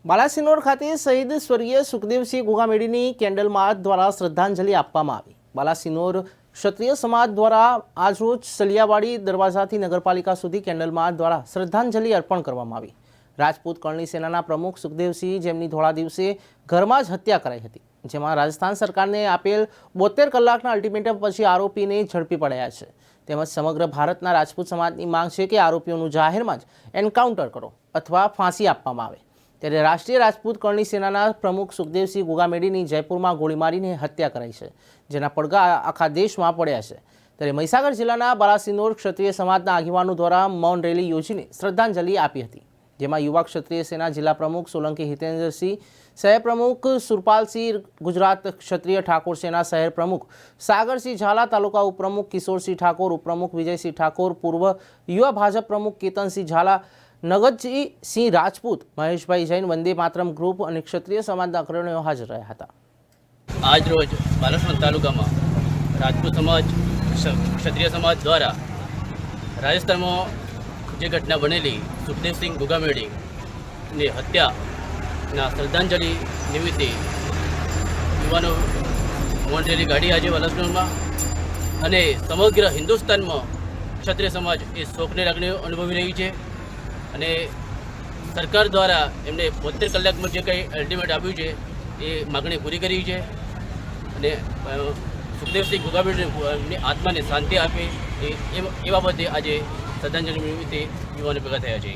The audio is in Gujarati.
બાલાસિનોર ખાતે શહીદ સ્વર્ગીય સુખદેવસિંહ ગુગામેડીની કેન્ડલ માર્ચ દ્વારા શ્રદ્ધાંજલિ આપવામાં આવી। બાલાસિનોર ક્ષત્રિય સમાજ દ્વારા આજરોજ સલિયાવાડી દરવાજાથી નગરપાલિકા સુધી કેન્ડલ માર્ચ દ્વારા શ્રદ્ધાંજલિ અર્પણ કરવામાં આવી। રાજપૂત કરણી સેનાના પ્રમુખ સુખદેવસિંહ, જેમની ધોળા દિવસે ઘરમાં જ હત્યા કરાઈ હતી, જેમાં રાજસ્થાન સરકારને આપેલ 72 કલાકના અલ્ટિમેટમ પછી આરોપીને ઝડપી પડ્યા છે। તેમજ સમગ્ર ભારતના રાજપૂત સમાજની માંગ છે કે આરોપીઓનું જાહેરમાં જ એન્કાઉન્ટર કરો અથવા ફાંસી આપવામાં આવે। ત્યારે રાષ્ટ્રીય રાજપૂત કરણી સેનાના પ્રમુખ સુખદેવસિંહ ગુગામેડીની જયપુરમાં ગોળી મારીને હત્યા કરાઈ છે, જેના પડઘા આખા દેશમાં પડ્યા છે। ત્યારે મહીસાગર જિલ્લાના બાલાસિનોર ક્ષત્રિય સમાજના આગેવાનો દ્વારા મૌન રેલી યોજીને શ્રદ્ધાંજલિ આપી હતી, જેમાં યુવા ક્ષત્રિય સેના જિલ્લા પ્રમુખ સોલંકી હિતેન્દ્રસિંહ, શહેર પ્રમુખ સુરપાલસિંહ, ગુજરાત ક્ષત્રિય ઠાકોર સેના શહેર પ્રમુખ સાગરસિંહ ઝાલા, તાલુકા ઉપપ્રમુખ કિશોરસિંહ ઠાકોર, ઉપપ્રમુખ વિજયસિંહ ઠાકોર, પૂર્વ યુવા ભાજપ પ્રમુખ કેતનસિંહ ઝાલા, નગતસિંહ રાજપૂત, મહેશભાઈ જૈન, વંદે માતરમ ગ્રુપ અને ક્ષત્રિય સમાજના અગ્રણીઓ હાજર રહ્યા હતા। આજ રોજ બાલાસિનોર તાલુકામાં રાજપૂત સમાજ, ક્ષત્રિય સમાજ દ્વારા રાજસ્થાનમાં જે ઘટના બનેલી સુખદેવસિંહ ગુગામેડીની હત્યાના શ્રદ્ધાંજલિ નિમિત્તે યુવાનો મૌન રેલી કાઢી આજે બાલાસિનોરમાં, અને સમગ્ર હિન્દુસ્તાનમાં ક્ષત્રિય સમાજ એ શોકની લાગણીઓ અનુભવી રહી છે। અને સરકાર દ્વારા એમને 72 કલાકમાં જે કંઈ અલ્ટિમેટ આપ્યું છે એ માગણી પૂરી કરી છે, અને સુખદેવસિંહ ગુગામેડીની આત્માને શાંતિ આપે એ બાબતે આજે શ્રદ્ધાંજલિ નિમિત્તે યુવાનો ભેગા થયા છે।